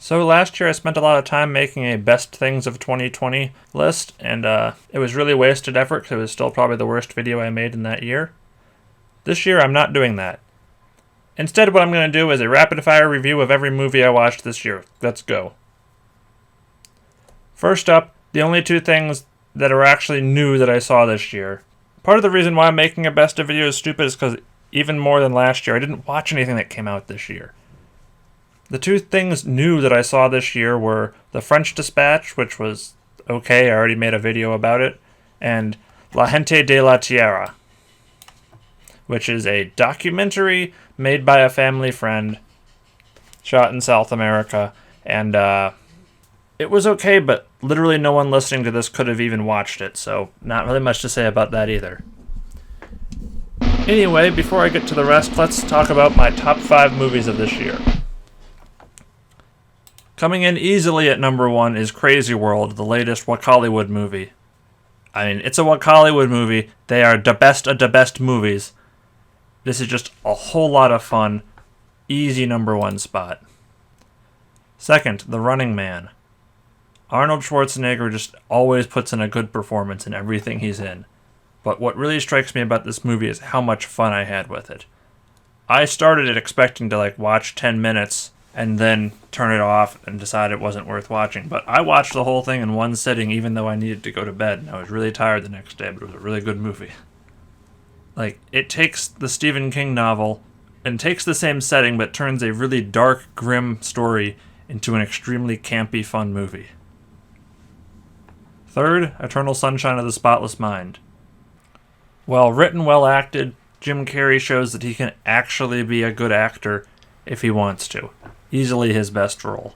So last year I spent a lot of time making a best things of 2020 list, and it was really wasted effort because it was still probably the worst video I made in that year. This year I'm not doing that. Instead, what I'm going to do is a rapid fire review of every movie I watched this year. Let's go. First up, the only two things that are actually new that I saw this year. Part of the reason why I'm making a best of video is stupid is because even more than last year, I didn't watch anything that came out this year. The two things new that I saw this year were The French Dispatch, which was okay, I already made a video about it, and La Gente de la Tierra, which is a documentary made by a family friend, shot in South America, and it was okay, but literally no one listening to this could have even watched it, so not really much to say about that either. Anyway, before I get to the rest, let's talk about my top 5 movies of this year. Coming in easily at number 1 is Crazy World, the latest Wakaliwood movie. I mean, it's a Wakaliwood movie. They are the best of the best movies. This is just a whole lot of fun. Easy number 1 spot. Second, The Running Man. Arnold Schwarzenegger just always puts in a good performance in everything he's in. But what really strikes me about this movie is how much fun I had with it. I started it expecting to watch 10 minutes and then turn it off and decide it wasn't worth watching. But I watched the whole thing in one sitting even though I needed to go to bed. And I was really tired the next day, but it was a really good movie. It takes the Stephen King novel and takes the same setting but turns a really dark, grim story into an extremely campy, fun movie. Third, Eternal Sunshine of the Spotless Mind. Well written, well acted, Jim Carrey shows that he can actually be a good actor if he wants to. Easily his best role.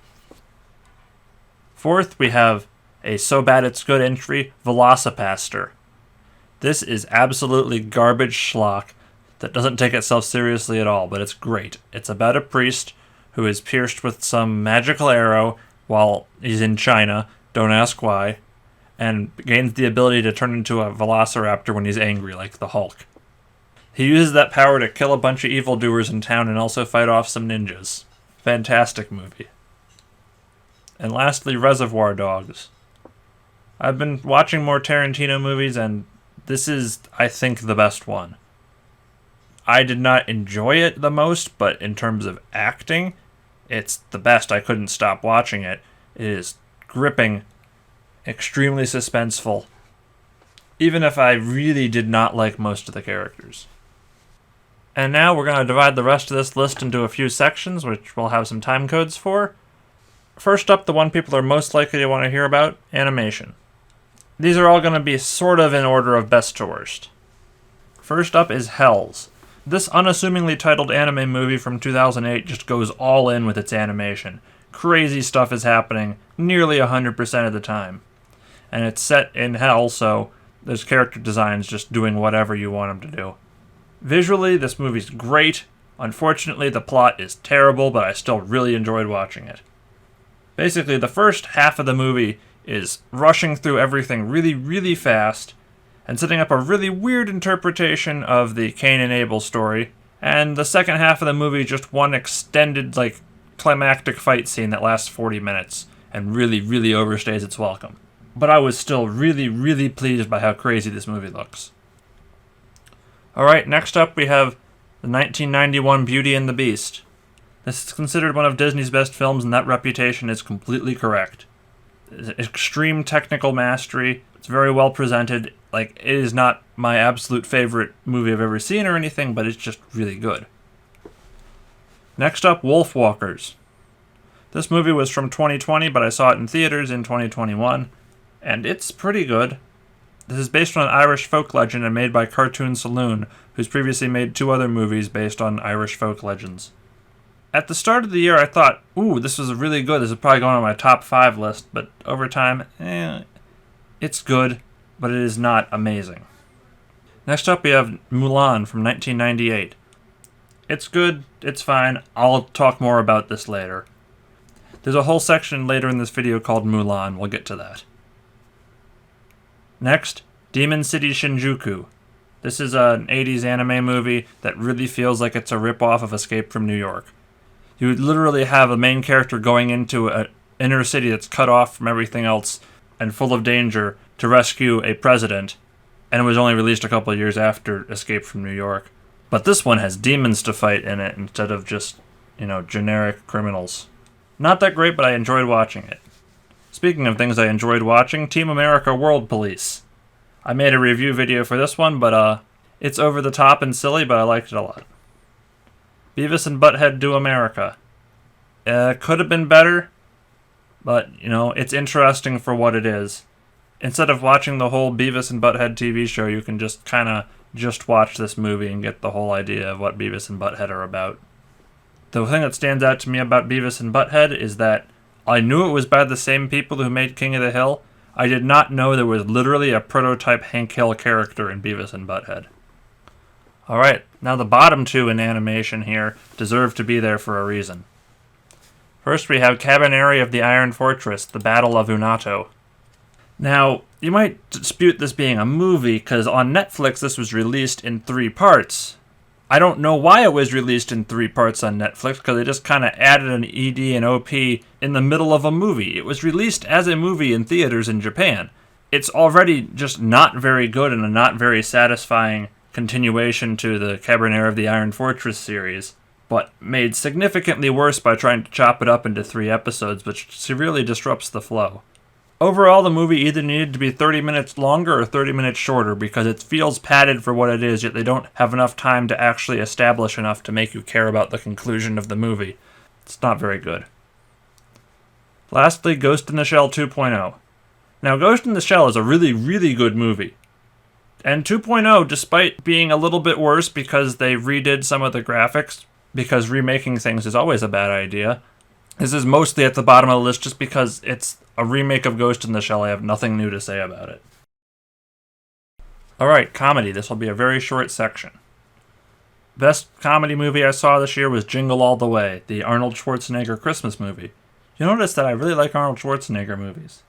Fourth, we have a so bad it's good entry, VelociPastor. This is absolutely garbage schlock that doesn't take itself seriously at all, but it's great. It's about a priest who is pierced with some magical arrow while he's in China, don't ask why, and gains the ability to turn into a velociraptor when he's angry, like the Hulk. He uses that power to kill a bunch of evildoers in town and also fight off some ninjas. Fantastic movie. And lastly, Reservoir Dogs. I've been watching more Tarantino movies, and this is, I think, the best one. I did not enjoy it the most, but in terms of acting, it's the best. I couldn't stop watching it. It is gripping, extremely suspenseful, even if I really did not like most of the characters. And now we're going to divide the rest of this list into a few sections, which we'll have some time codes for. First up, the one people are most likely to want to hear about, animation. These are all going to be sort of in order of best to worst. First up is Hells. This unassumingly titled anime movie from 2008 just goes all in with its animation. Crazy stuff is happening nearly 100% of the time. And it's set in hell, so there's character designs just doing whatever you want them to do. Visually, this movie's great. Unfortunately, the plot is terrible, but I still really enjoyed watching it. Basically, the first half of the movie is rushing through everything really, really fast, and setting up a really weird interpretation of the Cain and Abel story, and the second half of the movie just one extended, climactic fight scene that lasts 40 minutes, and really, really overstays its welcome. But I was still really, really pleased by how crazy this movie looks. Alright, next up we have the 1991 Beauty and the Beast. This is considered one of Disney's best films, and that reputation is completely correct. Extreme technical mastery, it's very well presented. It is not my absolute favorite movie I've ever seen or anything, but it's just really good. Next up, Wolfwalkers. This movie was from 2020, but I saw it in theaters in 2021, and it's pretty good. This is based on an Irish folk legend and made by Cartoon Saloon, who's previously made 2 other movies based on Irish folk legends. At the start of the year, I thought, ooh, this was really good. This is probably going on my top 5 list, but over time, it's good, but it is not amazing. Next up, we have Mulan from 1998. It's good, it's fine, I'll talk more about this later. There's a whole section later in this video called Mulan, we'll get to that. Next, Demon City Shinjuku. This is an 80s anime movie that really feels like it's a ripoff of Escape from New York. You would literally have a main character going into an inner city that's cut off from everything else and full of danger to rescue a president, and it was only released a couple of years after Escape from New York. But this one has demons to fight in it instead of just, generic criminals. Not that great, but I enjoyed watching it. Speaking of things I enjoyed watching, Team America World Police. I made a review video for this one, but it's over the top and silly, but I liked it a lot. Beavis and Butthead Do America. Could have been better, but, it's interesting for what it is. Instead of watching the whole Beavis and Butthead TV show, you can just kind of just watch this movie and get the whole idea of what Beavis and Butthead are about. The thing that stands out to me about Beavis and Butthead is that I knew it was by the same people who made King of the Hill. I did not know there was literally a prototype Hank Hill character in Beavis and Butthead. Alright, now the bottom two in animation here deserve to be there for a reason. First we have Cabaneri of the Iron Fortress, The Battle of Unato. Now, you might dispute this being a movie, because on Netflix this was released in 3 parts. I don't know why it was released in 3 parts on Netflix, because they just kind of added an ED and OP in the middle of a movie. It was released as a movie in theaters in Japan. It's already just not very good and a not very satisfying continuation to the Cabaneri of the Iron Fortress series, but made significantly worse by trying to chop it up into 3 episodes, which severely disrupts the flow. Overall, the movie either needed to be 30 minutes longer or 30 minutes shorter because it feels padded for what it is, yet they don't have enough time to actually establish enough to make you care about the conclusion of the movie. It's not very good. Lastly, Ghost in the Shell 2.0. Now, Ghost in the Shell is a really, really good movie. And 2.0, despite being a little bit worse because they redid some of the graphics, because remaking things is always a bad idea, this is mostly at the bottom of the list just because it's a remake of Ghost in the Shell. I have nothing new to say about it. Alright, comedy. This will be a very short section. Best comedy movie I saw this year was Jingle All the Way, the Arnold Schwarzenegger Christmas movie. You'll notice that I really like Arnold Schwarzenegger movies.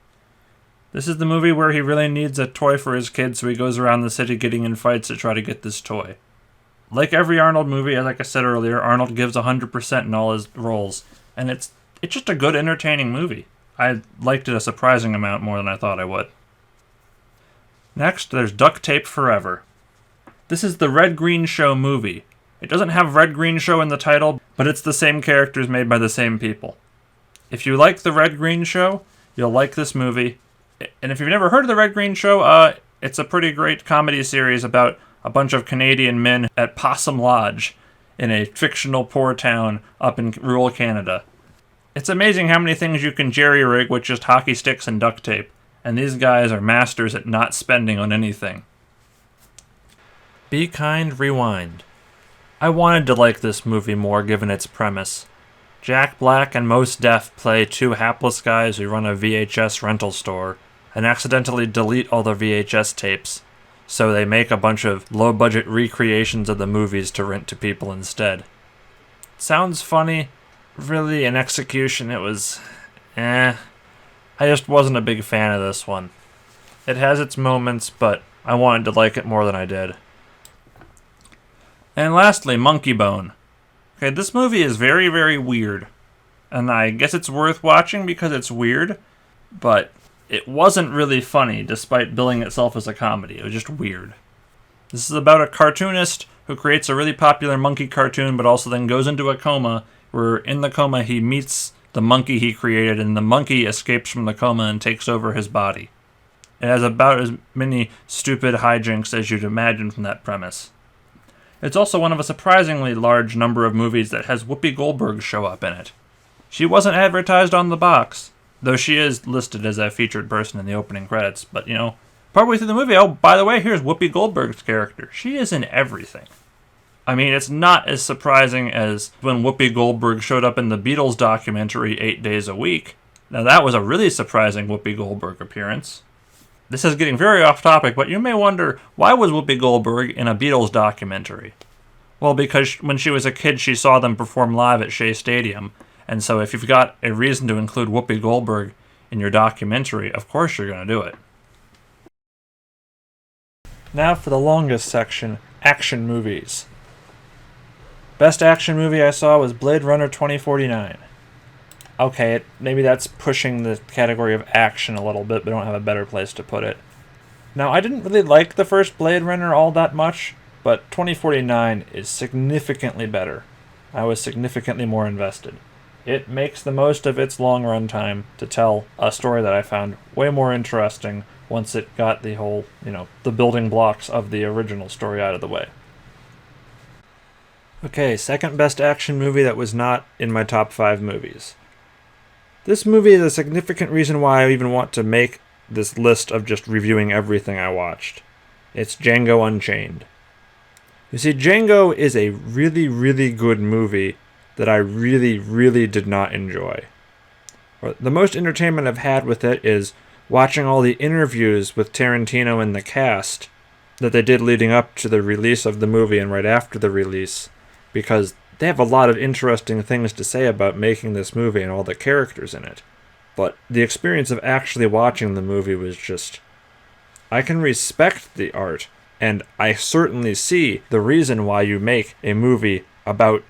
This is the movie where he really needs a toy for his kid, so he goes around the city getting in fights to try to get this toy. Like every Arnold movie, like I said earlier, Arnold gives 100% in all his roles, and it's just a good, entertaining movie. I liked it a surprising amount more than I thought I would. Next, there's Duct Tape Forever. This is the Red Green Show movie. It doesn't have Red Green Show in the title, but it's the same characters made by the same people. If you like the Red Green Show, you'll like this movie. And if you've never heard of the Red Green Show, it's a pretty great comedy series about a bunch of Canadian men at Possum Lodge in a fictional poor town up in rural Canada. It's amazing how many things you can jerry-rig with just hockey sticks and duct tape, and these guys are masters at not spending on anything. Be Kind, Rewind. I wanted to like this movie more given its premise. Jack Black and Mos Def play 2 hapless guys who run a VHS rental store and accidentally delete all the VHS tapes, so they make a bunch of low-budget recreations of the movies to rent to people instead. Sounds funny. Really, in execution, it was I just wasn't a big fan of this one. It has its moments, but I wanted to like it more than I did. And lastly, Monkey Bone. Okay, this movie is very, very weird. And I guess it's worth watching because it's weird, but it wasn't really funny despite billing itself as a comedy. It was just weird. This is about a cartoonist who creates a really popular monkey cartoon, but also then goes into a coma, where in the coma he meets the monkey he created, and the monkey escapes from the coma and takes over his body. It has about as many stupid hijinks as you'd imagine from that premise. It's also one of a surprisingly large number of movies that has Whoopi Goldberg show up in it. She wasn't advertised on the box, though she is listed as a featured person in the opening credits, but partway through the movie, oh, by the way, here's Whoopi Goldberg's character. She is in everything. I mean, it's not as surprising as when Whoopi Goldberg showed up in the Beatles documentary 8 Days a Week. Now, that was a really surprising Whoopi Goldberg appearance. This is getting very off topic, but you may wonder, why was Whoopi Goldberg in a Beatles documentary? Well, because when she was a kid, she saw them perform live at Shea Stadium, and so if you've got a reason to include Whoopi Goldberg in your documentary, of course you're going to do it. Now for the longest section, action movies. Best action movie I saw was Blade Runner 2049. Okay, maybe that's pushing the category of action a little bit, but I don't have a better place to put it. Now, I didn't really like the first Blade Runner all that much, but 2049 is significantly better. I was significantly more invested. It makes the most of its long run time to tell a story that I found way more interesting once it got the whole, the building blocks of the original story out of the way. Okay, second best action movie that was not in my top 5 movies. This movie is a significant reason why I even want to make this list of just reviewing everything I watched. It's Django Unchained. You see, Django is a really, really good movie that I really, really did not enjoy. The most entertainment I've had with it is watching all the interviews with Tarantino and the cast that they did leading up to the release of the movie and right after the release, because they have a lot of interesting things to say about making this movie and all the characters in it. But the experience of actually watching the movie was just... I can respect the art, and I certainly see the reason why you make a movie about,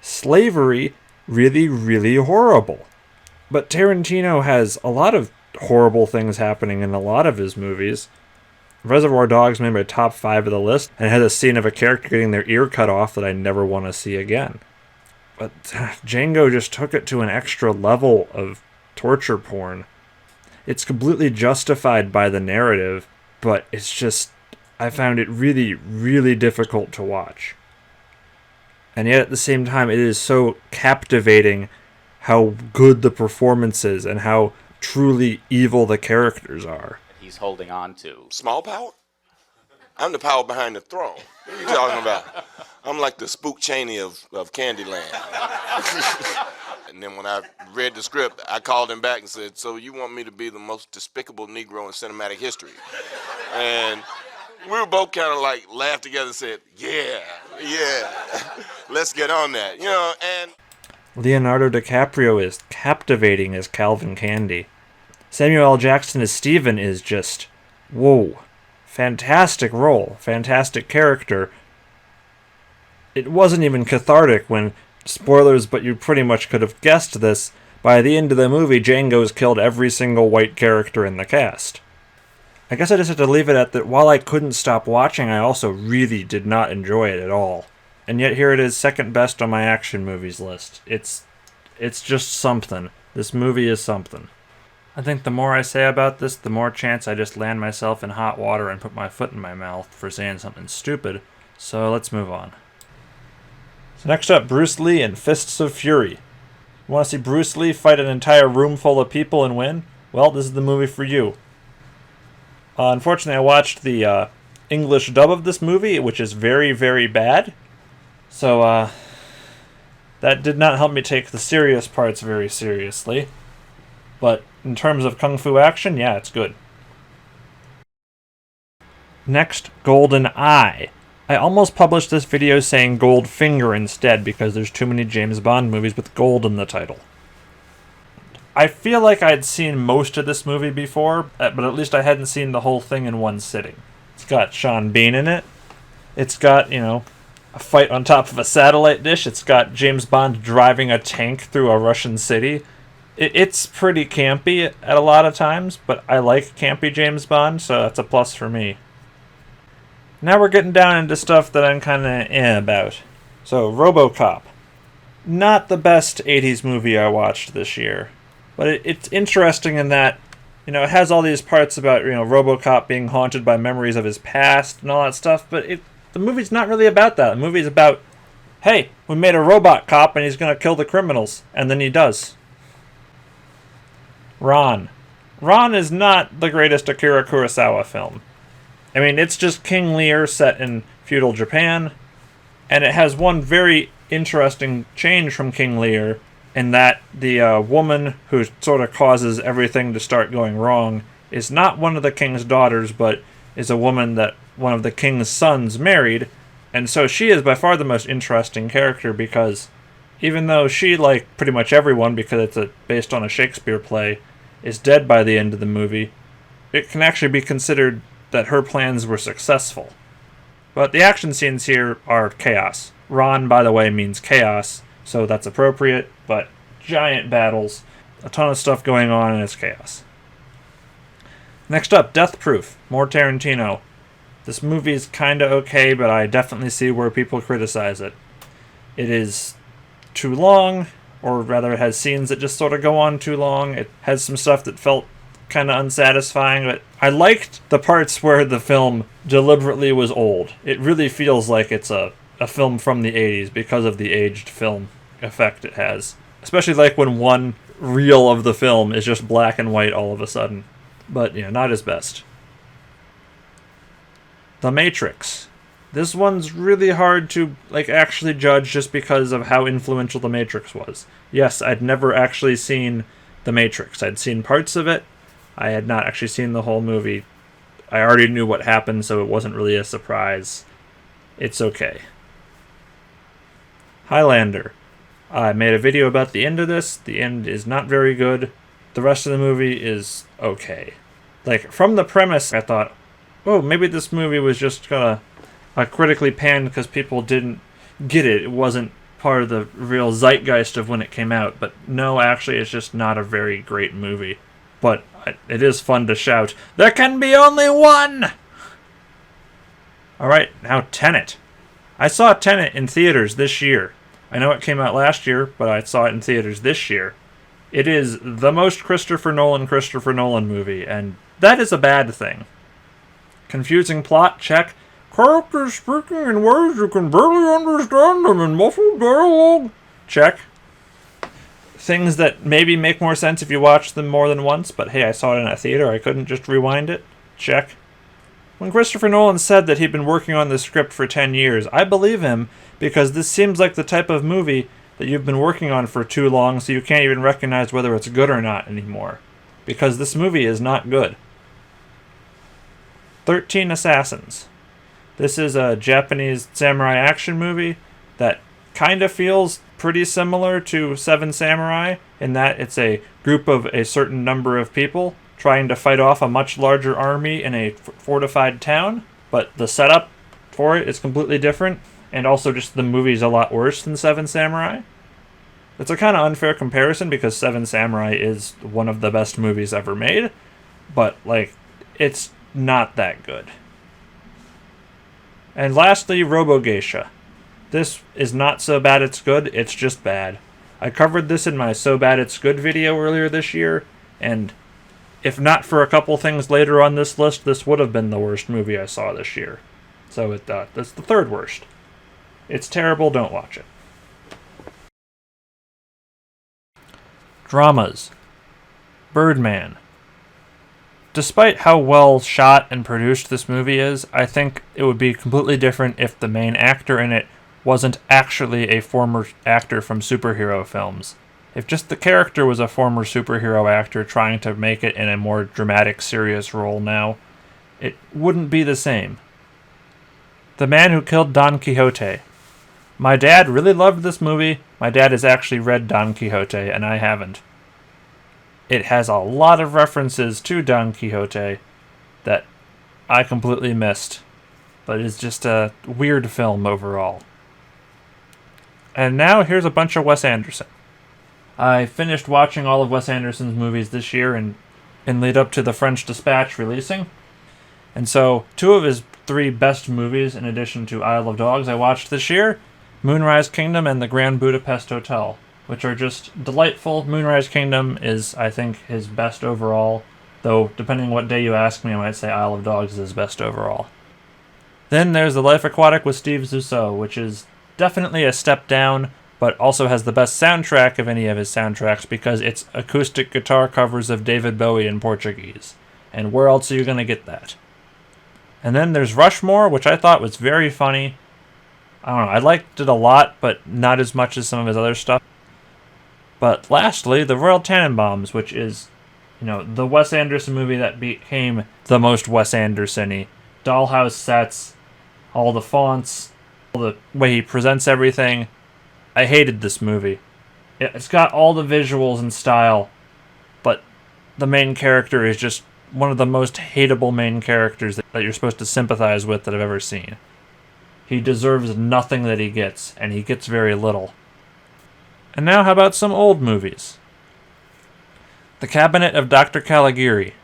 slavery really, really horrible. But Tarantino has a lot of horrible things happening in a lot of his movies. Reservoir Dogs made my top 5 of the list, and had a scene of a character getting their ear cut off that I never want to see again. But Django just took it to an extra level of torture porn. It's completely justified by the narrative, but it's just... I found it really, really difficult to watch. And yet at the same time, it is so captivating how good the performance is and how truly evil the characters are. He's holding on to. Small power? I'm the power behind the throne. What are you talking about? I'm like the Spook Chaney of Candyland. And then when I read the script, I called him back and said, so you want me to be the most despicable Negro in cinematic history? And we were both kind of like laughed together and said, yeah, let's get on that. And Leonardo DiCaprio is captivating as Calvin Candy. Samuel L. Jackson as Stephen is just, whoa, fantastic role, fantastic character. It wasn't even cathartic when, spoilers, but you pretty much could have guessed this, by the end of the movie, Django's killed every single white character in the cast. I guess I just have to leave it at that while I couldn't stop watching, I also really did not enjoy it at all. And yet here it is, second best on my action movies list. It's just something. This movie is something. I think the more I say about this, the more chance I just land myself in hot water and put my foot in my mouth for saying something stupid, so let's move on. So next up, Bruce Lee in Fists of Fury. You want to see Bruce Lee fight an entire room full of people and win? Well, this is the movie for you. Unfortunately, I watched the English dub of this movie, which is very, very bad. So, that did not help me take the serious parts very seriously. But in terms of kung fu action, yeah, it's good. Next, Golden Eye. I almost published this video saying Goldfinger instead because there's too many James Bond movies with gold in the title. I feel like I'd seen most of this movie before, but at least I hadn't seen the whole thing in one sitting. It's got Sean Bean in it. It's got, a fight on top of a satellite dish. It's got James Bond driving a tank through a Russian city. It's pretty campy at a lot of times, but I like campy James Bond, so that's a plus for me. Now we're getting down into stuff that I'm kind of about. So, RoboCop. Not the best 80s movie I watched this year, but it's interesting in that, it has all these parts about, RoboCop being haunted by memories of his past and all that stuff, but the movie's not really about that. The movie's about, hey, we made a robot cop and he's going to kill the criminals, and then he does. Ron. Ron is not the greatest Akira Kurosawa film. I mean, it's just King Lear set in feudal Japan, and it has one very interesting change from King Lear in that the woman who sort of causes everything to start going wrong is not one of the king's daughters, but is a woman that one of the king's sons married, and so she is by far the most interesting character because even though she, like pretty much everyone, because it's based on a Shakespeare play, is dead by the end of the movie, it can actually be considered that her plans were successful. But the action scenes here are chaos. Ron, by the way, means chaos, so that's appropriate, but giant battles, a ton of stuff going on, and it's chaos. Next up, Death Proof, more Tarantino. This movie is kinda okay, but I definitely see where people criticize it. It is too long, or rather it has scenes that just sort of go on too long. It has some stuff that felt kind of unsatisfying, but I liked the parts where the film deliberately was old. It really feels like it's a film from the 80s because of the aged film effect it has. Especially like when one reel of the film is just black and white all of a sudden. But, not his best. The Matrix. This one's really hard to actually judge just because of how influential The Matrix was. Yes, I'd never actually seen The Matrix. I'd seen parts of it. I had not actually seen the whole movie. I already knew what happened, so it wasn't really a surprise. It's okay. Highlander. I made a video about the end of this. The end is not very good. The rest of the movie is okay. From the premise, I thought, oh, maybe this movie was just gonna critically panned because people didn't get it. It wasn't part of the real zeitgeist of when it came out. But no, actually, it's just not a very great movie. But it is fun to shout, there can be only one! Alright, now Tenet. I saw Tenet in theaters this year. I know it came out last year, but I saw it in theaters this year. It is the most Christopher Nolan movie, and that is a bad thing. Confusing plot, check. Characters speaking in ways you can barely understand them in muffled dialogue, check. Things that maybe make more sense if you watch them more than once, but hey, I saw it in a theater, I couldn't just rewind it, check. When Christopher Nolan said that he'd been working on this script for 10 years, I believe him, because this seems like the type of movie that you've been working on for too long, so you can't even recognize whether it's good or not anymore. Because this movie is not good. 13 Assassins. This is a Japanese samurai action movie that kind of feels pretty similar to Seven Samurai, in that it's a group of a certain number of people trying to fight off a much larger army in a fortified town, but the setup for it is completely different, and also just the movie's a lot worse than Seven Samurai. It's a kind of unfair comparison because Seven Samurai is one of the best movies ever made, but it's not that good. And lastly, Robo-Geisha. This is not so bad it's good, it's just bad. I covered this in my So Bad It's Good video earlier this year, and if not for a couple things later on this list, this would have been the worst movie I saw this year. So that's the third worst. It's terrible, don't watch it. Dramas. Birdman. Despite how well shot and produced this movie is, I think it would be completely different if the main actor in it wasn't actually a former actor from superhero films. If just the character was a former superhero actor trying to make it in a more dramatic, serious role now, it wouldn't be the same. The Man Who Killed Don Quixote. My dad really loved this movie. My dad has actually read Don Quixote, and I haven't. It has a lot of references to Don Quixote that I completely missed, but it's just a weird film overall. And now here's a bunch of Wes Anderson. I finished watching all of Wes Anderson's movies this year in lead up to The French Dispatch releasing. And so 2 of his 3 best movies, in addition to Isle of Dogs, I watched this year, Moonrise Kingdom and The Grand Budapest Hotel, which are just delightful. Moonrise Kingdom is, I think, his best overall, though depending what day you ask me, I might say Isle of Dogs is his best overall. Then there's The Life Aquatic with Steve Zissou, which is definitely a step down, but also has the best soundtrack of any of his soundtracks because it's acoustic guitar covers of David Bowie in Portuguese. And where else are you going to get that? And then there's Rushmore, which I thought was very funny. I don't know, I liked it a lot, but not as much as some of his other stuff. But lastly, The Royal Tenenbaums, which is, the Wes Anderson movie that became the most Wes Anderson-y. Dollhouse sets, all the fonts, all the way he presents everything. I hated this movie. It's got all the visuals and style, but the main character is just one of the most hateable main characters that you're supposed to sympathize with that I've ever seen. He deserves nothing that he gets, and he gets very little. And now how about some old movies? The Cabinet of Dr. Caligari.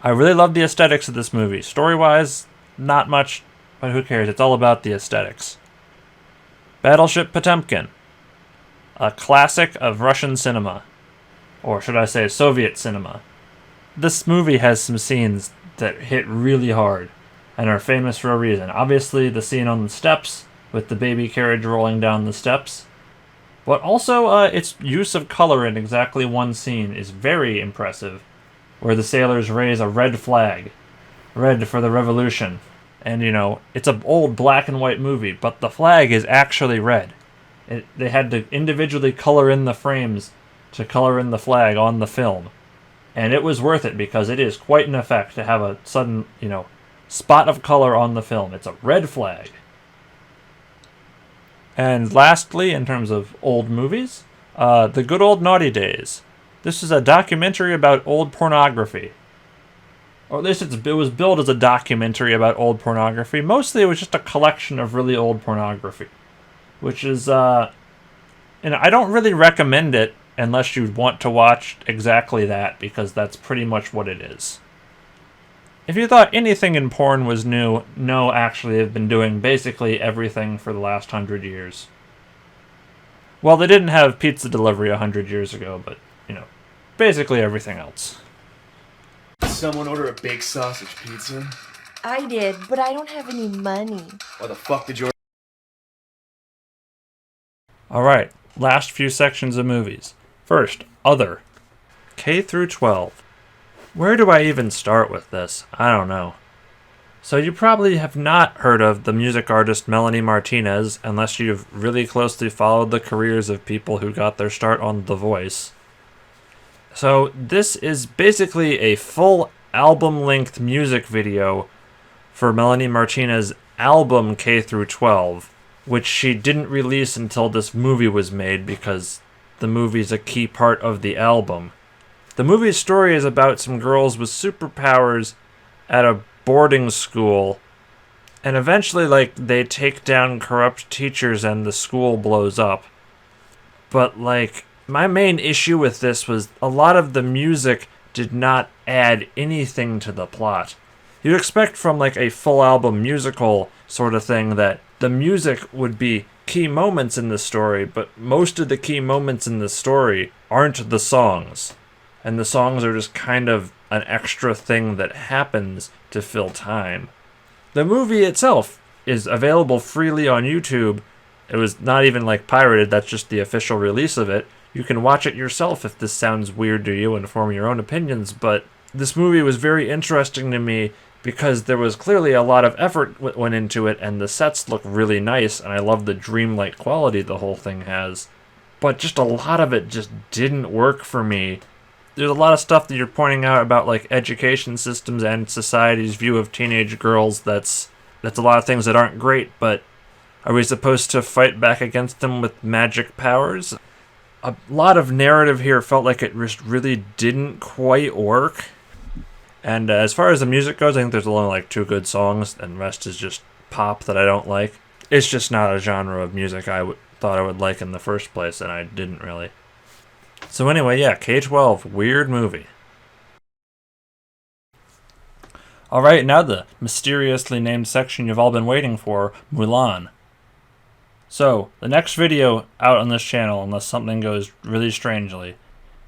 I really love the aesthetics of this movie. Story-wise, not much, but who cares? It's all about the aesthetics. Battleship Potemkin. A classic of Russian cinema. Or should I say Soviet cinema. This movie has some scenes that hit really hard and are famous for a reason. Obviously, the scene on the steps with the baby carriage rolling down the steps. But also, its use of color in exactly one scene is very impressive, where the sailors raise a red flag. Red for the revolution. And, it's an old black and white movie, but the flag is actually red. They had to individually color in the frames to color in the flag on the film. And it was worth it because it is quite an effect to have a sudden, spot of color on the film. It's a red flag. And lastly, in terms of old movies, The Good Old Naughty Days. This is a documentary about old pornography. Or at least it was billed as a documentary about old pornography. Mostly it was just a collection of really old pornography. Which is, and I don't really recommend it unless you want to watch exactly that, because that's pretty much what it is. If you thought anything in porn was new, no, actually they've been doing basically everything for the last 100 years. Well, they didn't have pizza delivery 100 years ago, but, basically everything else. Did someone order a baked sausage pizza? I did, but I don't have any money. Why the fuck did you order? Alright, last few sections of movies. First, Other. K through 12. Where do I even start with this? I don't know. So you probably have not heard of the music artist Melanie Martinez unless you've really closely followed the careers of people who got their start on The Voice. So this is basically a full album-length music video for Melanie Martinez's album K through 12, which she didn't release until this movie was made because the movie's a key part of the album. The movie's story is about some girls with superpowers at a boarding school, and eventually, they take down corrupt teachers and the school blows up. But, my main issue with this was a lot of the music did not add anything to the plot. You'd expect from, a full album musical sort of thing that the music would be key moments in the story, but most of the key moments in the story aren't the songs. And the songs are just kind of an extra thing that happens to fill time. The movie itself is available freely on YouTube. It was not even pirated, that's just the official release of it. You can watch it yourself if this sounds weird to you and form your own opinions, but this movie was very interesting to me because there was clearly a lot of effort went into it, and the sets look really nice, and I love the dreamlike quality the whole thing has. But just a lot of it just didn't work for me. There's a lot of stuff that you're pointing out about education systems and society's view of teenage girls that's a lot of things that aren't great, but are we supposed to fight back against them with magic powers? A lot of narrative here felt like it just really didn't quite work. And as far as the music goes, I think there's only 2 good songs, and the rest is just pop that I don't like. It's just not a genre of music I thought I would like in the first place, and I didn't really. So anyway, yeah, K-12, weird movie. Alright, now the mysteriously named section you've all been waiting for, Mulan. So, the next video out on this channel, unless something goes really strangely,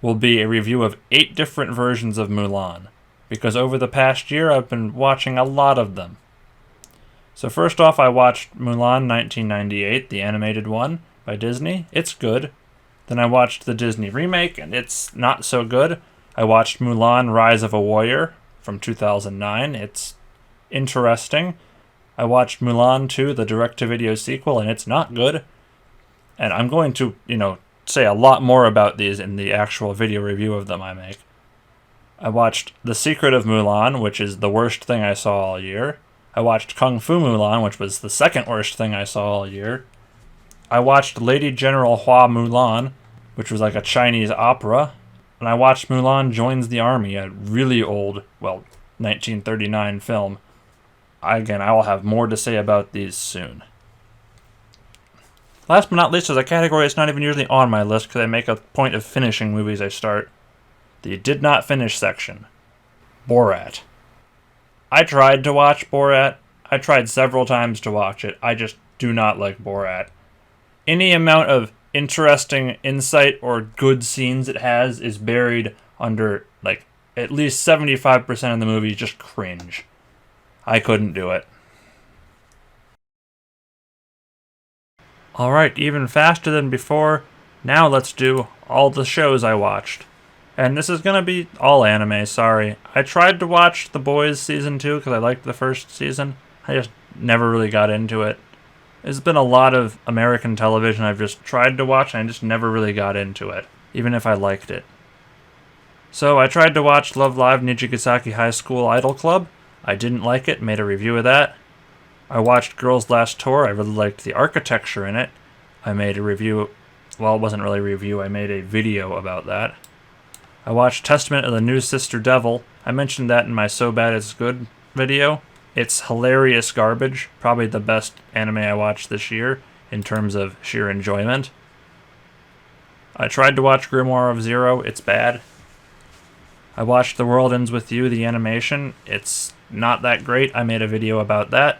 will be a review of 8 different versions of Mulan. Because over the past year, I've been watching a lot of them. So first off, I watched Mulan 1998, the animated one, by Disney. It's good. Then I watched the Disney remake, and it's not so good. I watched Mulan Rise of a Warrior from 2009. It's interesting. I watched Mulan 2, the direct-to-video sequel, and it's not good. And I'm going to, say a lot more about these in the actual video review of them I make. I watched The Secret of Mulan, which is the worst thing I saw all year. I watched Kung Fu Mulan, which was the second worst thing I saw all year. I watched Lady General Hua Mulan, which was a Chinese opera. And I watched Mulan Joins the Army, a really old, 1939 film. Again, I will have more to say about these soon. Last but not least is a category that's not even usually on my list because I make a point of finishing movies I start. The did not finish section. Borat. I tried to watch Borat. I tried several times to watch it. I just do not like Borat. Any amount of interesting insight or good scenes it has is buried under, like, at least 75% of the movie just cringe. I couldn't do it. Alright, even faster than before, now let's do all the shows I watched. And this is going to be all anime, sorry. I tried to watch The Boys Season 2 because I liked the first season. I just never really got into it. There's been a lot of American television I've just tried to watch and I just never really got into it, even if I liked it. So I tried to watch Love Live Nijigasaki High School Idol Club. I didn't like it, made a review of that. I watched Girls Last Tour. I really liked the architecture in it. I made a review, well, it wasn't really a review, I made a video about that. I watched Testament of the New Sister Devil. I mentioned that in my So Bad It's Good video. It's hilarious garbage, probably the best anime I watched this year in terms of sheer enjoyment. I tried to watch Grimoire of Zero. It's bad. I watched The World Ends With You, the animation. It's not that great. I made a video about that.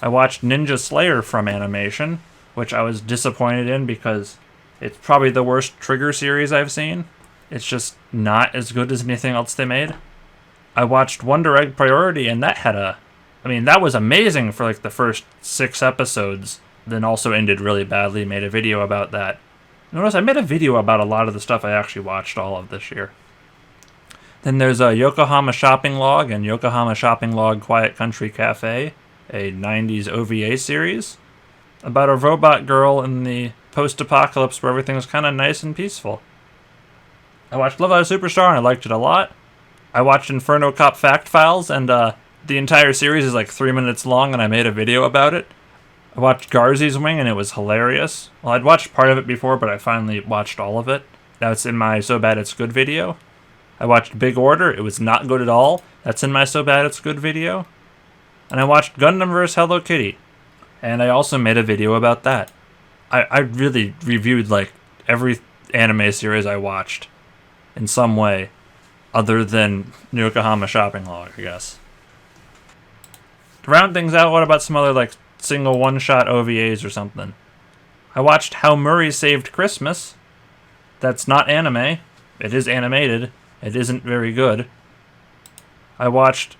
I watched Ninja Slayer from Animation, which I was disappointed in because it's probably the worst Trigger series I've seen. It's just not as good as anything else they made. I watched Wonder Egg Priority, and that had that was amazing for like the first 6 episodes, then also ended really badly. Made a video about that. Notice I made a video about a lot of the stuff I actually watched all of this year. Then there's a Yokohama Shopping Log and Yokohama Shopping Log Quiet Country Cafe, a 90s OVA series about a robot girl in the post-apocalypse where everything was kind of nice and peaceful. I watched Love Live Superstar and I liked it a lot. I watched Inferno Cop Fact Files and the entire series is like 3 minutes long and I made a video about it. I watched Garzy's Wing and it was hilarious. Well, I'd watched part of it before, but I finally watched all of it. That's in my So Bad It's Good video. I watched Big Order. It was not good at all. That's in my So Bad It's Good video. And I watched Gundam vs. Hello Kitty. And I also made a video about that. I really reviewed like every anime series I watched in some way other than Yokohama Shopping Log, I guess. To round things out, what about some other like single one-shot OVAs or something? I watched How Murray Saved Christmas. That's not anime. It is animated. It isn't very good. I watched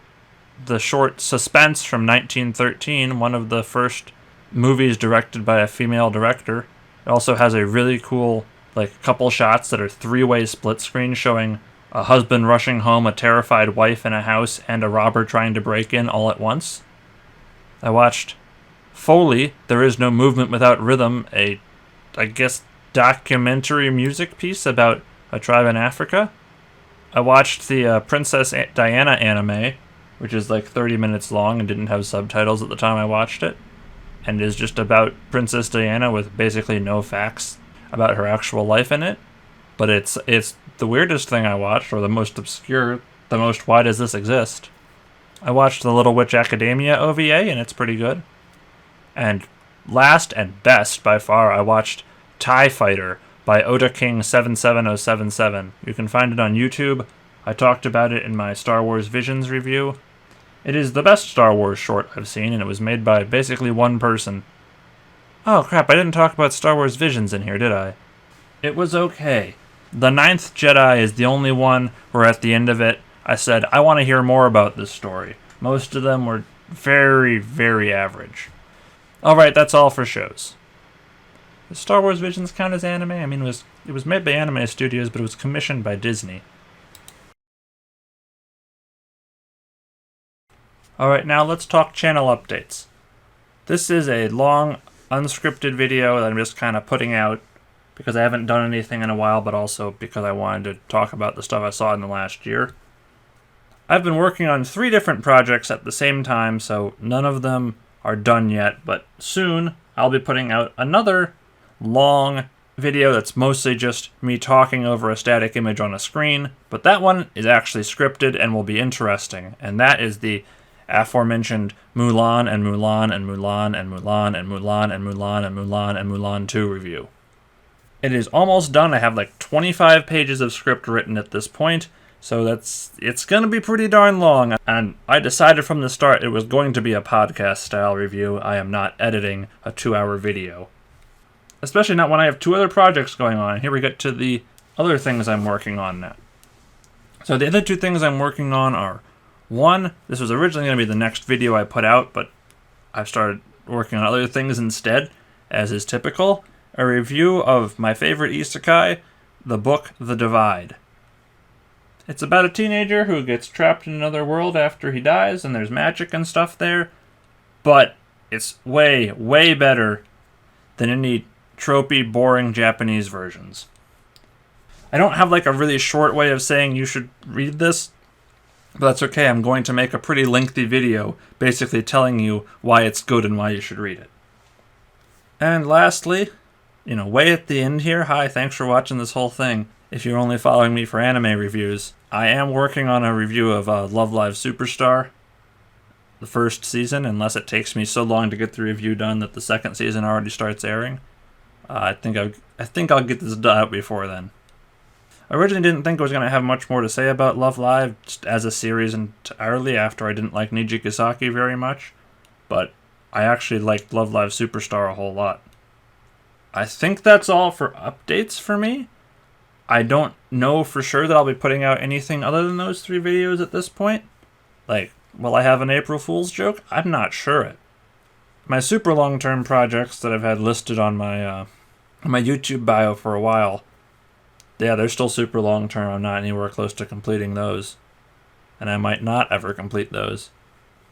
the short Suspense from 1913, one of the first movies directed by a female director. It also has a really cool like couple shots that are 3-way split screen showing a husband rushing home, a terrified wife in a house, and a robber trying to break in all at once. I watched Foley, There Is No Movement Without Rhythm, a, I guess, documentary music piece about a tribe in Africa. I watched the Princess Diana anime, which is like 30 minutes long and didn't have subtitles at the time I watched it, and is just about Princess Diana with basically no facts about her actual life in it. But it's the weirdest thing I watched, or the most obscure, the most why does this exist. I watched the Little Witch Academia OVA, and it's pretty good. And last and best by far, I watched TIE Fighter by Oda King 77077. You can find it on YouTube. I talked about it in my Star Wars Visions review. It is the best Star Wars short I've seen, and it was made by basically one person. Oh crap, I didn't talk about Star Wars Visions in here, did I? It was okay. The Ninth Jedi is the only one where at the end of it, I said, I want to hear more about this story. Most of them were very, very average. Alright, that's all for shows. Does Star Wars Visions count as anime? I mean, it was made by Anime Studios, but it was commissioned by Disney. Alright, now let's talk channel updates. This is a long, unscripted video that I'm just kind of putting out because I haven't done anything in a while, but also because I wanted to talk about the stuff I saw in the last year. I've been working on 3 different projects at the same time, so none of them are done yet, but soon I'll be putting out another long video that's mostly just me talking over a static image on a screen, but that one is actually scripted and will be interesting, and that is the aforementioned Mulan and Mulan and Mulan and Mulan and Mulan and Mulan and Mulan and Mulan 2 review. It is almost done. I have like 25 pages of script written at this point, so it's going to be pretty darn long. And I decided from the start it was going to be a podcast-style review. I am not editing a 2-hour video. Especially not when I have 2 other projects going on. Here we get to the other things I'm working on now. So the other 2 things I'm working on are, 1, this was originally going to be the next video I put out, but I've started working on other things instead, as is typical. A review of my favorite isekai, the book The Divide. It's about a teenager who gets trapped in another world after he dies, and there's magic and stuff there, but it's way, way better than any tropey, boring Japanese versions. I don't have like a really short way of saying you should read this, but that's okay. I'm going to make a pretty lengthy video basically telling you why it's good and why you should read it. And lastly, way at the end here, hi, thanks for watching this whole thing. If you're only following me for anime reviews, I am working on a review of Love Live Superstar, the first season, unless it takes me so long to get the review done that the second season already starts airing. I think I'll get this done out before then. I originally didn't think I was going to have much more to say about Love Live just as a series entirely after I didn't like Nijigasaki very much, but I actually liked Love Live Superstar a whole lot. I think that's all for updates for me. I don't know for sure that I'll be putting out anything other than those 3 videos at this point. Like, will I have an April Fool's joke? I'm not sure. My super long-term projects that I've had listed on my YouTube bio for a while, yeah, they're still super long-term. I'm not anywhere close to completing those. And I might not ever complete those.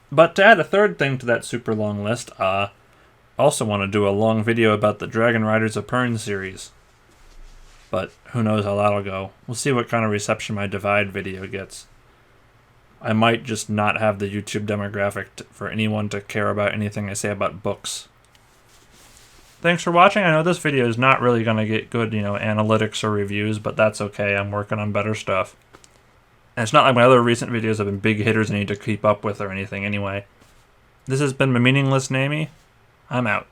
But to add a third thing to that super long list, I also want to do a long video about the Dragon Riders of Pern series. But who knows how that'll go. We'll see what kind of reception my Divide video gets. I might just not have the YouTube demographic for anyone to care about anything I say about books. Thanks for watching. I know this video is not really going to get good, analytics or reviews, but that's okay. I'm working on better stuff. And it's not like my other recent videos have been big hitters I need to keep up with or anything anyway. This has been my meaningless Namey. I'm out.